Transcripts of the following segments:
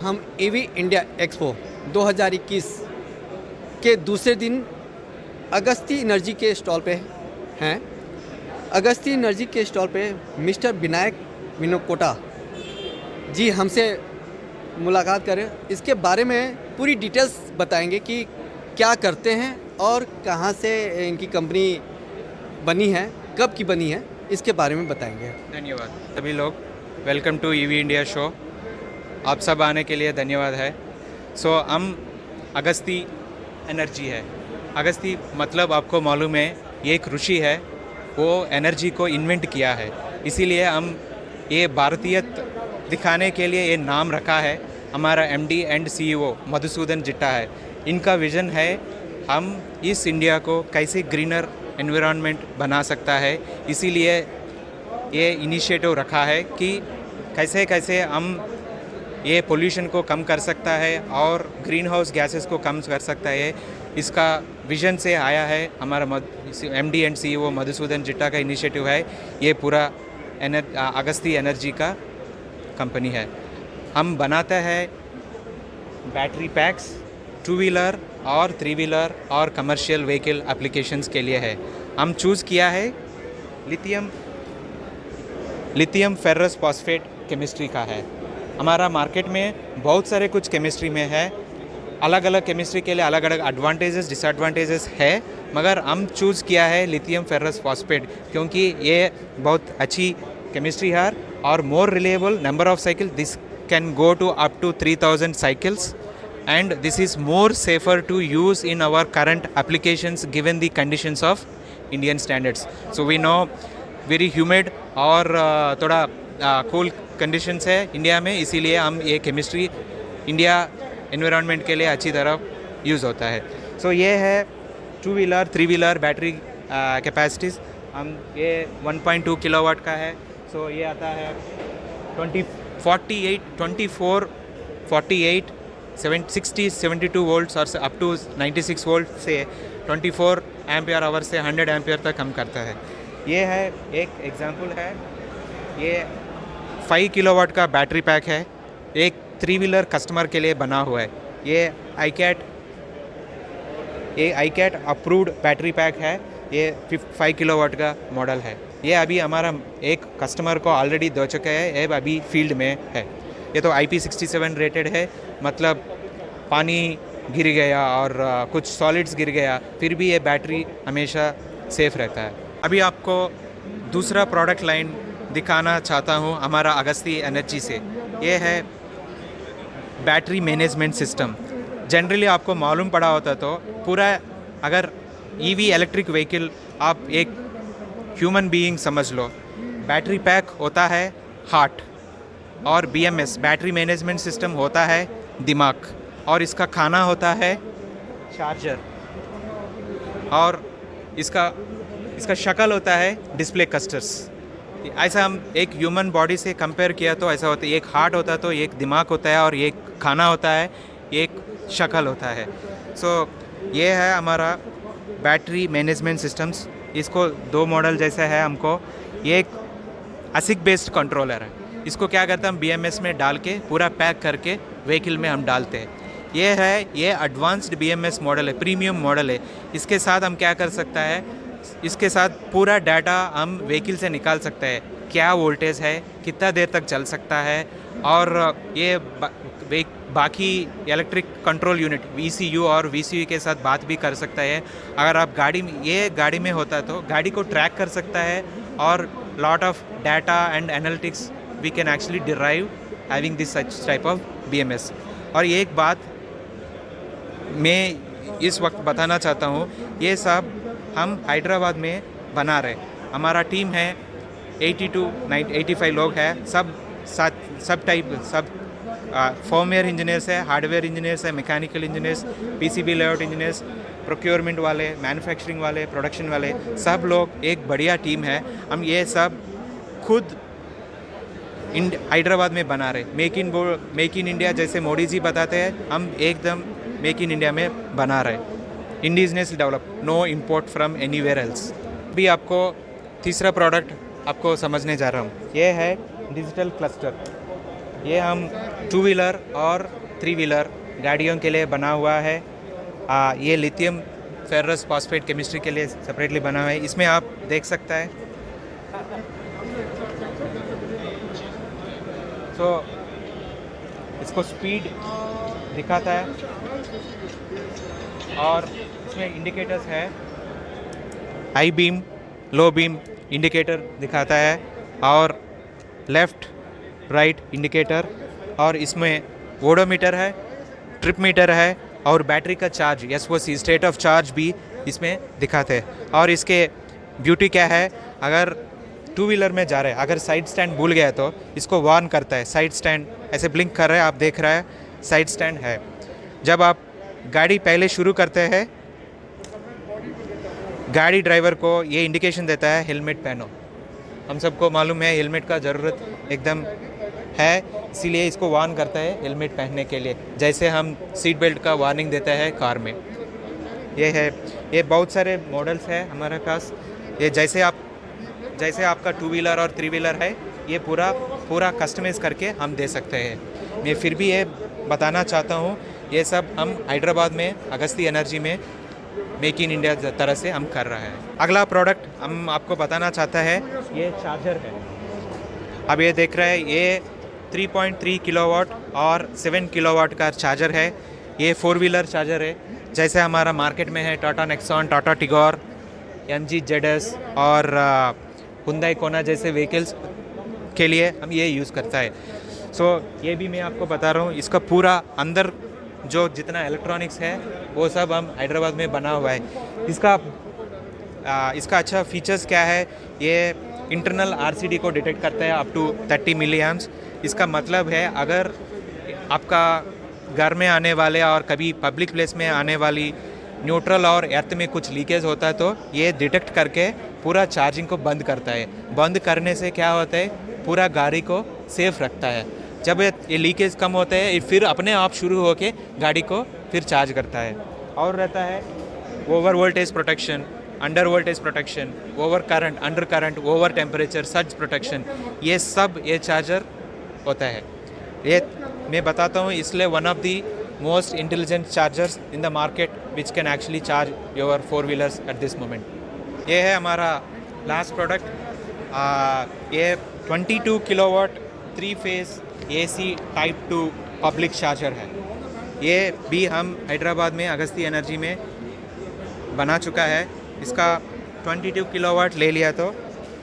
हम EV India expo 2021 के दूसरे दिन अगस्ती एनर्जी के स्टॉल पे हैं। अगस्ती एनर्जी के स्टॉल पे मिस्टर विनायक विनोकोटा जी हमसे मुलाकात करें, इसके बारे में पूरी डिटेल्स बताएंगे कि क्या करते हैं और कहाँ से इनकी कंपनी बनी है, कब की बनी है, इसके बारे में बताएंगे। धन्यवाद सभी लोग, welcome to EV India show. आप सब आने के लिए धन्यवाद है। हम अगस्ती एनर्जी है। अगस्ती मतलब आपको मालूम है, ये एक ऋषि है, वो एनर्जी को इन्वेंट किया है। इसीलिए हम ये भारतीयत दिखाने के लिए ये नाम रखा है। हमारा MD and CEO Madhusudan Jitta है। इनका विज़न है हम इस इंडिया को कैसे ग्रीनर एनवायरनमेंट बना सकता है। इसीलिए ये इनिशिएटिव रखा है कि कैसे कैसे हम ये पोल्यूशन को कम कर सकता है और ग्रीन हाउस गैसेस को कम कर सकता है। इसका विजन से आया है हमारा MD and CEO Madhusudan Jitta का इनिशिएटिव है। ये पूरा अगस्ती एनर्जी का कंपनी है। हम बनाते हैं बैटरी पैक्स, 2 व्हीलर और 3 व्हीलर और कमर्शियल व्हीकल एप्लीकेशंस के लिए है। हम चूज़ किया है लिथियम फेरस फॉस्फेट केमिस्ट्री का है। हमारा मार्केट में बहुत सारे कुछ केमिस्ट्री में है, अलग अलग केमिस्ट्री के लिए अलग अलग एडवांटेजेस डिसएडवांटेजेस है, मगर हम चूज़ किया है लिथियम फेरस फॉस्फेट क्योंकि ये बहुत अच्छी केमिस्ट्री है और more reliable number of cycle. This can go to up to 3000 cycles and this is more safer to use in our current applications given the conditions of Indian standards. So we know very humid और थोड़ा cool conditions है India में, इसीलिए हम ये chemistry India environment के लिए अच्छी तरह यूज़ होता है। सो ये है 2 व्हीलर 3 व्हीलर बैटरी कैपेसिटीज़। हम ये 1.2 किलोवाट का है। सो ये आता है 60 72 वोल्ट्स और अप टू 96 वोल्ट से 24 एम्पियर आवर से 100 एम्पियर तक हम करता है। ये है एक एग्जांपल है, ये 5 किलोवाट का बैटरी पैक है, एक 3 व्हीलर कस्टमर के लिए बना हुआ है। ये आईकैट अप्रूव्ड बैटरी पैक है। ये 5 किलोवाट का मॉडल है। ये अभी हमारा एक कस्टमर को ऑलरेडी दे चुका है, ये अभी फील्ड में है। ये तो IP67 रेटेड है, मतलब पानी गिर गया और कुछ सॉलिड्स गिर गया फिर भी ये बैटरी हमेशा सेफ रहता है। अभी आपको दूसरा प्रोडक्ट लाइन दिखाना चाहता हूँ हमारा अगस्ती एनर्जी से। ये है बैटरी मैनेजमेंट सिस्टम। जनरली आपको मालूम पड़ा होता तो पूरा, अगर ईवी इलेक्ट्रिक व्हीकल आप एक ह्यूमन बीइंग समझ लो, बैटरी पैक होता है हार्ट और BMS बैटरी मैनेजमेंट सिस्टम होता है दिमाग, और इसका खाना होता है चार्जर, और इसका शक्ल होता है डिस्प्ले क्लस्टर्स। ऐसा हम एक ह्यूमन बॉडी से कंपेयर किया तो ऐसा होता है, एक हार्ट होता है तो एक दिमाग होता है और एक खाना होता है, एक शक्ल होता है। ये है हमारा बैटरी मैनेजमेंट सिस्टम्स। इसको 2 मॉडल जैसा है हमको। ये एक ASIC बेस्ड कंट्रोलर है। इसको क्या करते हैं, हम BMS में डाल के पूरा पैक करके व्हीकल में हम डालते हैं। ये एडवांस्ड BMS मॉडल है, प्रीमियम मॉडल है। इसके साथ हम क्या कर सकता है, इसके साथ पूरा डाटा हम व्हीकल से निकाल सकते हैं, क्या वोल्टेज है, कितना देर तक चल सकता है, और ये बाकी इलेक्ट्रिक कंट्रोल यूनिट ECU और VCU के साथ बात भी कर सकता है। अगर आप गाड़ी में होता तो गाड़ी को ट्रैक कर सकता है, और lot of data and analytics we can actually derive having this such type of BMS। और एक बात मैं इस वक्त बताना चाहता हूँ, ये सब हम हैदराबाद में बना रहे। हमारा टीम है 85 लोग हैं, सब फॉर्मवेयर इंजीनियर्स है, हार्डवेयर इंजीनियर्स है, mechanical engineers, PCB layout engineers, procurement वाले, मैन्युफैक्चरिंग वाले, प्रोडक्शन वाले, सब लोग एक बढ़िया टीम है। हम ये सब खुद हैदराबाद में बना रहे। मेक इन इंडिया जैसे मोदी जी बताते हैं, हम एकदम मेक इन इंडिया में बना रहे। Indigenous develop, no import from anywhere else. अभी आपको तीसरा प्रोडक्ट आपको समझने जा रहा हूँ। ये है डिजिटल क्लस्टर। ये हम 2 व्हीलर और 3 व्हीलर गाड़ियों के लिए बना हुआ है। ये लिथियम फेरस फॉस्फेट केमिस्ट्री के लिए सेपरेटली बना हुआ है। इसमें आप देख सकता है तो इसको स्पीड दिखाता है और इसमें इंडिकेटर्स है, high beam, low beam indicator दिखाता है और लेफ़्ट राइट इंडिकेटर, और इसमें वोडोमीटर है, ट्रिप मीटर है और बैटरी का charge SOC state of charge भी इसमें दिखाते हैं। और इसके ब्यूटी क्या है, अगर 2 व्हीलर में जा रहे हैं, अगर साइड स्टैंड भूल गया तो इसको वार्न करता है। साइड स्टैंड ऐसे ब्लिंक कर रहा है, आप देख रहे हैं साइड स्टैंड है। जब आप गाड़ी पहले शुरू करते हैं, गाड़ी ड्राइवर को ये इंडिकेशन देता है हेलमेट पहनो। हम सबको मालूम है हेलमेट का ज़रूरत एकदम है, इसीलिए इसको वार्न करता है हेलमेट पहनने के लिए, जैसे हम सीट बेल्ट का वार्निंग देता है कार में। ये है, ये बहुत सारे मॉडल्स है हमारे पास। ये जैसे आपका 2 व्हीलर और 3 व्हीलर है, ये पूरा कस्टमाइज करके हम दे सकते हैं। मैं फिर भी ये बताना चाहता हूँ, ये सब हम हैदराबाद में अगस्ती एनर्जी में मेक इन इंडिया तरह से हम कर रहे हैं। अगला प्रोडक्ट हम आपको बताना चाहता है, ये चार्जर है। अब ये देख रहे हैं, ये 3.3 किलोवाट और 7 किलोवाट का चार्जर है। ये 4 व्हीलर चार्जर है, जैसे हमारा मार्केट में है Tata Nexon, Tata Tigor, MG ZS और हुंडई कोना जैसे व्हीकल्स के लिए हम ये यूज़ करता है। ये भी मैं आपको बता रहा हूँ, इसका पूरा अंदर जो जितना इलेक्ट्रॉनिक्स है वो सब हम हैदराबाद में बना हुआ है। इसका अच्छा फीचर्स क्या है, ये इंटरनल RCD को डिटेक्ट करता है अप टू 30 मिली एम्प्स। इसका मतलब है अगर आपका घर में आने वाले और कभी पब्लिक प्लेस में आने वाली न्यूट्रल और एर्थ में कुछ लीकेज होता है तो ये डिटेक्ट करके पूरा चार्जिंग को बंद करता है। बंद करने से क्या होता है, पूरा गाड़ी को सेफ रखता है। जब ये लीकेज कम होते हैं, फिर अपने आप शुरू होके गाड़ी को फिर चार्ज करता है। और रहता है over voltage protection, under voltage protection, over current, under current, over temperature, surge protection, ये सब ये चार्जर होता है। ये मैं बताता हूँ, इसलिए one of the most intelligent chargers in the market which can actually charge your 4 wheelers at this moment. ये है हमारा लास्ट प्रोडक्ट। ये 22 kilowatt 3 phase AC type 2 public charger है। ये भी हम हैदराबाद में अगस्ती एनर्जी में बना चुका है। इसका 22 किलोवाट ले लिया तो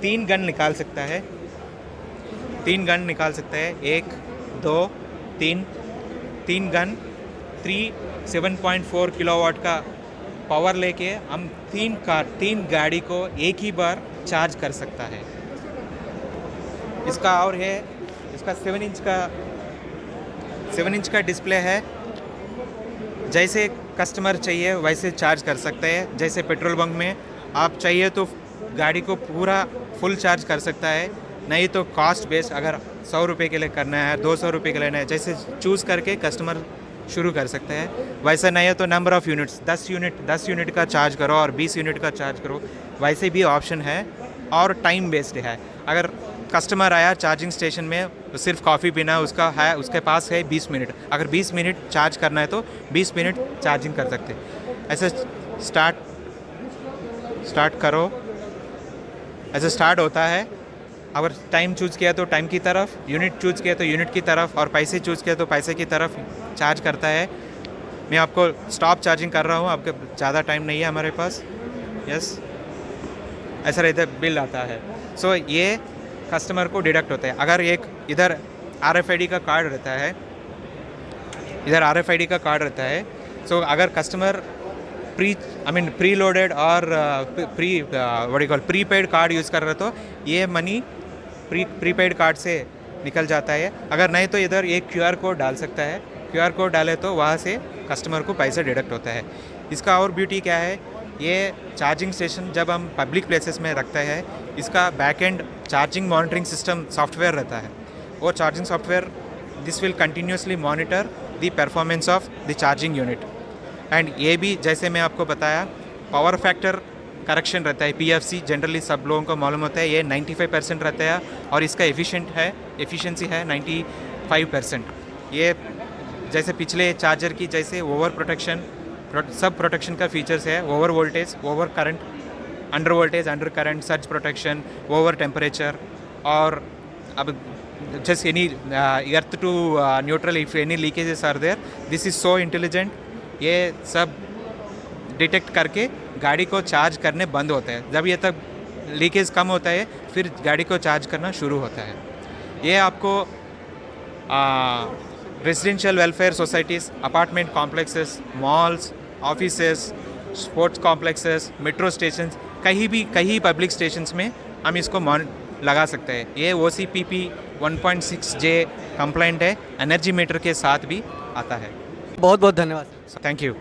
3 गन निकाल सकता है। 3 गन निकाल सकता है, 1 2 3 गन, 7.4 किलोवाट का पावर लेके हम 3 गाड़ी को एक ही बार चार्ज कर सकता है। इसका और है, इसका 7 इंच का डिस्प्ले है। जैसे कस्टमर चाहिए वैसे चार्ज कर सकते हैं। जैसे पेट्रोल बंक में आप चाहिए तो गाड़ी को पूरा फुल चार्ज कर सकता है, नहीं तो कॉस्ट बेस्ड अगर 100 रुपये के लिए करना है, 200 रुपये के लेना है, जैसे चूज़ करके कस्टमर शुरू कर सकते हैं। वैसे नहीं है तो नंबर ऑफ़ यूनिट्स 10 यूनिट का चार्ज करो और 20 यूनिट का चार्ज करो, वैसे भी ऑप्शन है। और टाइम बेस्ड है, अगर कस्टमर आया चार्जिंग स्टेशन में तो सिर्फ कॉफ़ी पीना उसका है, उसके पास है 20 मिनट, अगर 20 मिनट चार्ज करना है तो 20 मिनट चार्जिंग कर सकते हैं। ऐसे स्टार्ट करो, ऐसे स्टार्ट होता है। अगर टाइम चूज़ किया तो टाइम की तरफ, यूनिट चूज़ किया तो यूनिट की तरफ, और पैसे चूज़ किया तो पैसे की तरफ चार्ज करता है। मैं आपको स्टॉप चार्जिंग कर रहा हूँ, आपके ज़्यादा टाइम नहीं है हमारे पास। यस, ऐसा रहता है, बिल आता है। ये कस्टमर को डिडक्ट होता है। अगर एक इधर RFID का कार्ड रहता है, इधर RFID का कार्ड रहता है, अगर कस्टमर प्री लोडेड और प्रीपेड कार्ड यूज़ कर रहे तो ये मनी प्रीपेड कार्ड से निकल जाता है। अगर नहीं तो इधर एक QR कोड डाल सकता है, QR कोड डाले तो वहाँ से कस्टमर को पैसे डिडक्ट होता है। इसका और ब्यूटी क्या है, ये चार्जिंग स्टेशन जब हम पब्लिक प्लेसेस में रखते हैं, इसका back and charging monitoring system software रहता है। वो charging software this will continuously monitor the performance of the charging unit. And ये भी जैसे मैं आपको बताया, पावर फैक्टर करेक्शन रहता है, PFC जनरली सब लोगों को मालूम होता है, ये 95% रहता है और इसका एफिशिएंसी है 5%। ये जैसे पिछले चार्जर की जैसे ओवर प्रोटेक्शन सब प्रोटेक्शन का फीचर्स है, over voltage, over current, under voltage, under current, surge protection, over temperature, और अब just any earth to neutral if any leakages are there, this is so intelligent, ये सब detect करके गाड़ी को चार्ज करने बंद होता है। जब ये तक लीकेज कम होता है फिर गाड़ी को चार्ज करना शुरू होता है। ये आपको residential welfare societies, apartment complexes, malls, offices, sports complexes, metro station, कहीं पब्लिक स्टेशंस में हम इसको लगा सकते हैं। ये OCPP 1.6J कंप्लाइंट है, एनर्जी मीटर के साथ भी आता है। बहुत बहुत धन्यवाद। Thank you.